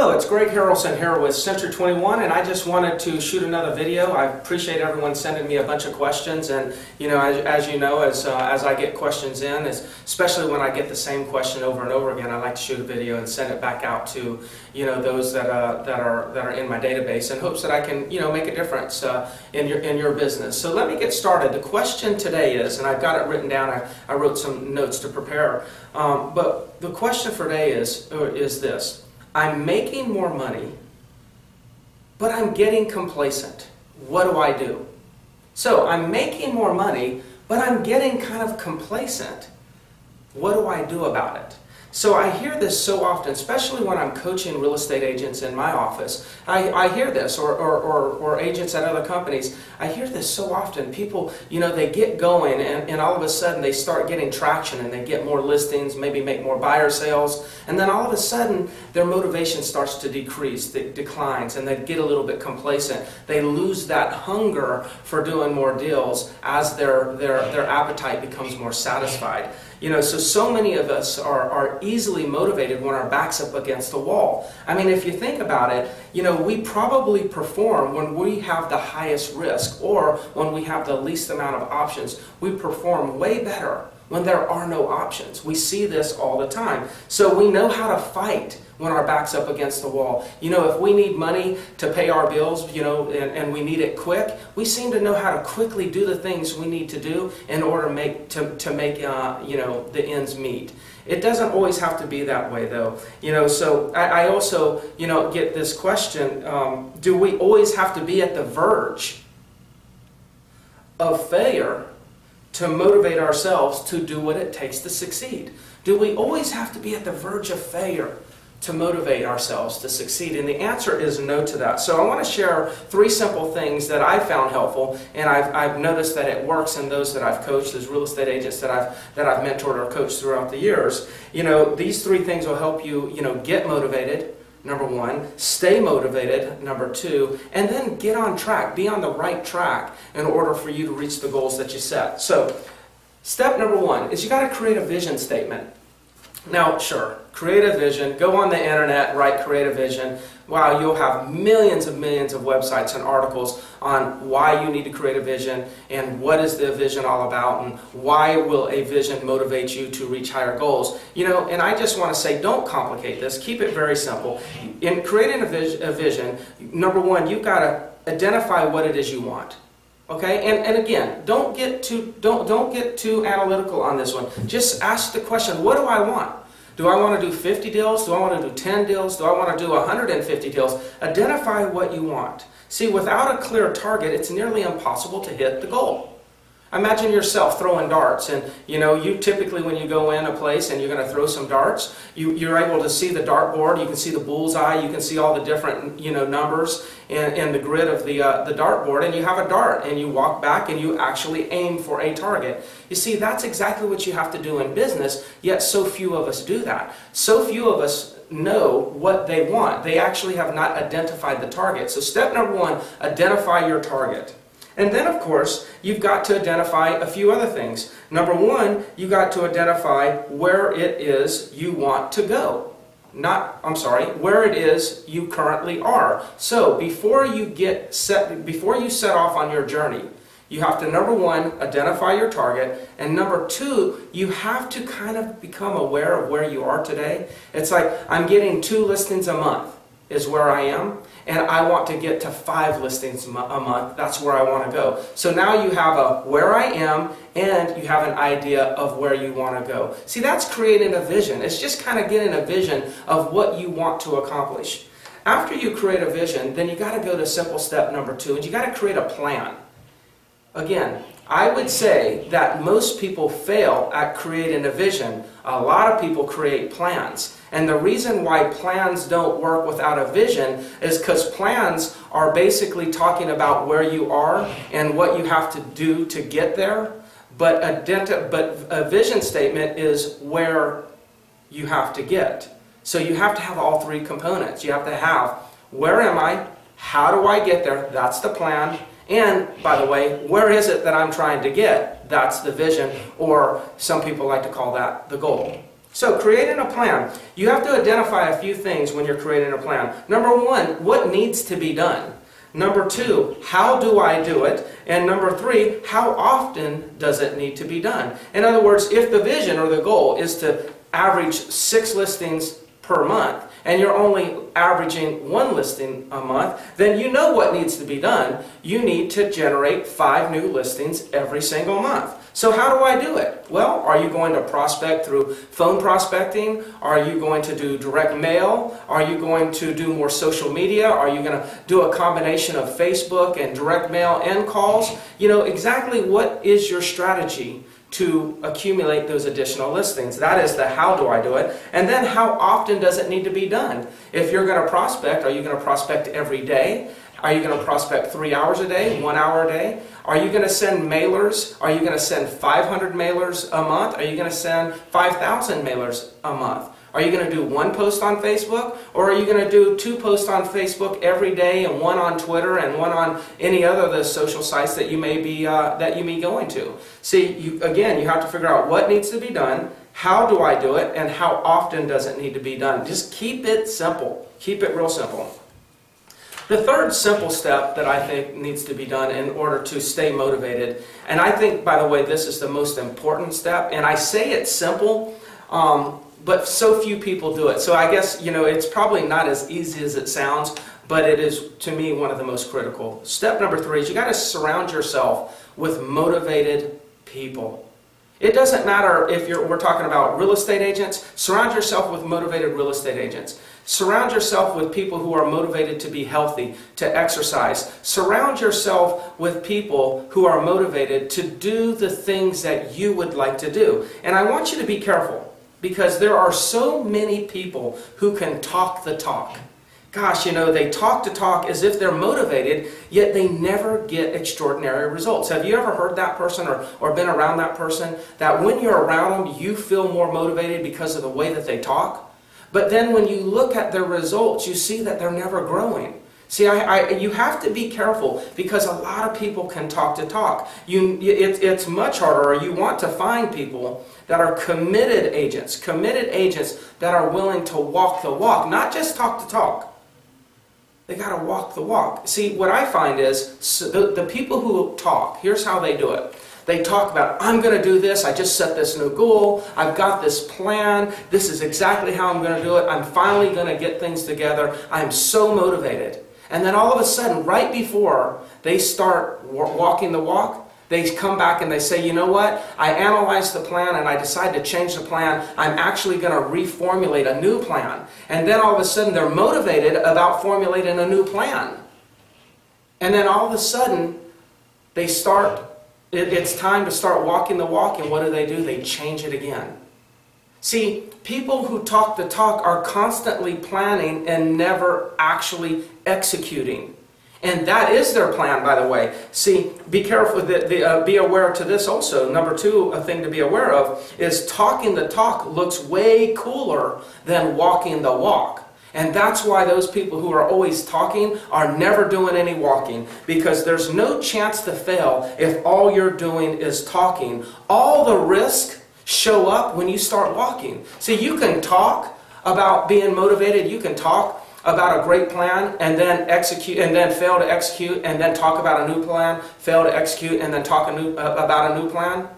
Hello, it's Greg Harrelson here with Century 21, and I just wanted to shoot another video. I appreciate everyone sending me a bunch of questions, and as you know, as I get questions in, especially when I get the same question over and over again, I like to shoot a video and send it back out to those that are in my database in hopes that I can make a difference in your business. So let me get started. The question today is, and I've got it written down. I wrote some notes to prepare, but the question for today is this. I'm making more money, but I'm getting complacent. What do I do? So I'm making more money, but I'm getting kind of complacent. What do I do about it? So I hear this so often, especially when I'm coaching real estate agents in my office. I hear this, or agents at other companies. I hear this so often. People, they get going and all of a sudden they start getting traction and they get more listings, maybe make more buyer sales, and then all of a sudden their motivation starts to decrease, it declines, and they get a little bit complacent. They lose that hunger for doing more deals as their appetite becomes more satisfied. So many of us are easily motivated when our back's up against the wall. I mean, if you think about it, we probably perform when we have the highest risk or when we have the least amount of options. We perform way better when there are no options. We see this all the time. So we know how to fight when our back's up against the wall. If we need money to pay our bills, and we need it quick, we seem to know how to quickly do the things we need to do in order to make the ends meet. It doesn't always have to be that way, though. So I also, get this question, do we always have to be at the verge of failure to motivate ourselves to do what it takes to succeed? Do we always have to be at the verge of failure to motivate ourselves to succeed? And the answer is no to that. So I want to share 3 simple things that I found helpful, and I've noticed that it works in those that I've coached, as real estate agents that I've mentored or coached throughout the years. These 3 things will help you, get motivated, number 1, stay motivated, number 2, and then get on track, be on the right track in order for you to reach the goals that you set. So step number 1 is you got to create a vision statement. Now, sure, create a vision, go on the internet, write create a vision. Wow, you'll have millions of websites and articles on why you need to create a vision and what is the vision all about and why will a vision motivate you to reach higher goals. And I just want to say, don't complicate this, keep it very simple. In creating a vision, number 1, you've got to identify what it is you want. Okay, and again, don't get too analytical on this one. Just ask the question, what do I want? Do I want to do 50 deals? Do I want to do 10 deals? Do I want to do 150 deals? Identify what you want. See, without a clear target, it's nearly impossible to hit the goal. Imagine yourself throwing darts, and you typically, when you go in a place and you're going to throw some darts, you're able to see the dartboard, you can see the bullseye, you can see all the different numbers in the grid of the dartboard, and you have a dart, and you walk back and you actually aim for a target. You see, that's exactly what you have to do in business, yet so few of us do that. So few of us know what they want. They actually have not identified the target. So step number 1, identify your target. And then, of course, you've got to identify a few other things. Number 1, you've got to identify where it is you want to go. Where it is you currently are. So before you set off on your journey, you have to, number 1, identify your target, and number 2, you have to kind of become aware of where you are today. It's like, I'm getting 2 listings a month is where I am, and I want to get to 5 listings a month. That's where I want to go. So now you have a where I am, and you have an idea of where you want to go. See, that's creating a vision. It's just kind of getting a vision of what you want to accomplish. After you create a vision, then you got to go to simple step number 2, and you got to create a plan. Again, I would say that most people fail at creating a vision. A lot of people create plans. And the reason why plans don't work without a vision is because plans are basically talking about where you are and what you have to do to get there. But a vision statement is where you have to get. So you have to have all 3 components. You have to have, where am I? How do I get there? That's the plan. And, by the way, where is it that I'm trying to get? That's the vision, or some people like to call that the goal. So creating a plan. You have to identify a few things when you're creating a plan. Number one, what needs to be done? Number two, how do I do it? And number three, how often does it need to be done? In other words, if the vision or the goal is to average 6 listings per month, and you're only averaging 1 listing a month, then you know what needs to be done. You need to generate 5 new listings every single month. So how do I do it? Well, are you going to prospect through phone prospecting? Are you going to do direct mail? Are you going to do more social media? Are you going to do a combination of Facebook and direct mail and calls? You know, exactly what is your strategy to accumulate those additional listings? That is the how do I do it. And then how often does it need to be done? If you're going to prospect, are you going to prospect every day? Are you going to prospect 3 hours a day, 1 hour a day? Are you going to send mailers? Are you going to send 500 mailers a month? Are you going to send 5,000 mailers a month? Are you going to do 1 post on Facebook? Or are you going to do 2 posts on Facebook every day and 1 on Twitter and 1 on any other of the social sites that you may be going to? See, again, you have to figure out what needs to be done, how do I do it, and how often does it need to be done. Just keep it simple. Keep it real simple. The third simple step that I think needs to be done in order to stay motivated, and I think, by the way, this is the most important step, and I say it's simple, but so few people do it. So I guess, you know, it's probably not as easy as it sounds, but it is, to me, one of the most critical. Step number 3 is you got to surround yourself with motivated people. It doesn't matter if we're talking about real estate agents. Surround yourself with motivated real estate agents. Surround yourself with people who are motivated to be healthy, to exercise. Surround yourself with people who are motivated to do the things that you would like to do. And I want you to be careful, because there are so many people who can talk the talk. Gosh, you know, they talk the talk as if they're motivated, yet they never get extraordinary results. Have you ever heard that person or been around that person, that when you're around them, you feel more motivated because of the way that they talk? But then when you look at their results, you see that they're never growing. See, you have to be careful, because a lot of people can talk the talk. It's much harder, or you want to find people that are committed agents that are willing to walk the walk, not just talk the talk. They got to walk the walk. See, what I find is the people who talk, here's how they do it. They talk about, I'm going to do this, I just set this new goal, I've got this plan, this is exactly how I'm going to do it, I'm finally going to get things together, I'm so motivated. And then all of a sudden, right before they start walking the walk, they come back and they say, you know what, I analyzed the plan and I decided to change the plan. I'm actually going to reformulate a new plan. And then all of a sudden they're motivated about formulating a new plan. And then all of a sudden they start, it's time to start walking the walk, and what do? They change it again. See, people who talk the talk are constantly planning and never actually executing. And that is their plan, by the way. See, be careful, be aware to this also. Number 2, a thing to be aware of is talking the talk looks way cooler than walking the walk. And that's why those people who are always talking are never doing any walking, because there's no chance to fail if all you're doing is talking. All the risks show up when you start walking. See, you can talk about being motivated, you can talk about a great plan and then execute, and then fail to execute, and then talk about a new plan, fail to execute, and then talk about a new plan.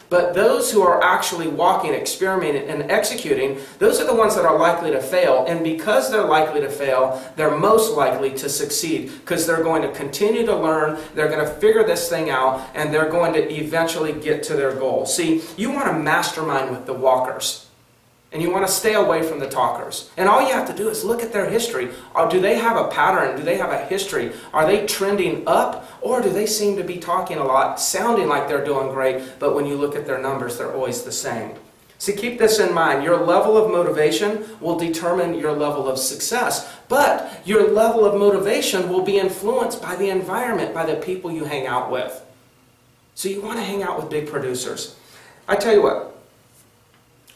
But those who are actually walking, experimenting, and executing, those are the ones that are likely to fail. And because they're likely to fail, they're most likely to succeed, because they're going to continue to learn, they're going to figure this thing out, and they're going to eventually get to their goal. See, you want to mastermind with the walkers. And you want to stay away from the talkers. And all you have to do is look at their history. Do they have a pattern? Do they have a history? Are they trending up? Or do they seem to be talking a lot, sounding like they're doing great, but when you look at their numbers, they're always the same? See, keep this in mind. Your level of motivation will determine your level of success. But your level of motivation will be influenced by the environment, by the people you hang out with. So you want to hang out with big producers. I tell you what,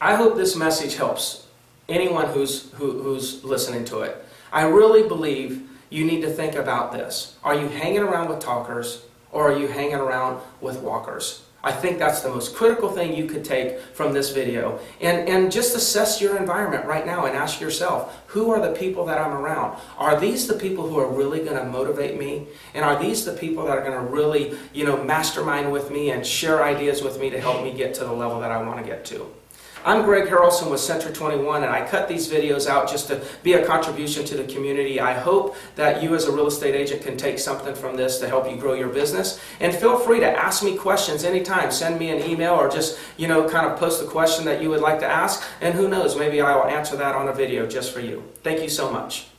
I hope this message helps anyone who's listening to it. I really believe you need to think about this. Are you hanging around with talkers, or are you hanging around with walkers? I think that's the most critical thing you could take from this video. And just assess your environment right now and ask yourself, who are the people that I'm around? Are these the people who are really going to motivate me? And are these the people that are going to really, mastermind with me and share ideas with me to help me get to the level that I want to get to? I'm Greg Harrelson with Center 21, and I cut these videos out just to be a contribution to the community. I hope that you as a real estate agent can take something from this to help you grow your business. And feel free to ask me questions anytime. Send me an email or just, kind of post a question that you would like to ask. And who knows, maybe I will answer that on a video just for you. Thank you so much.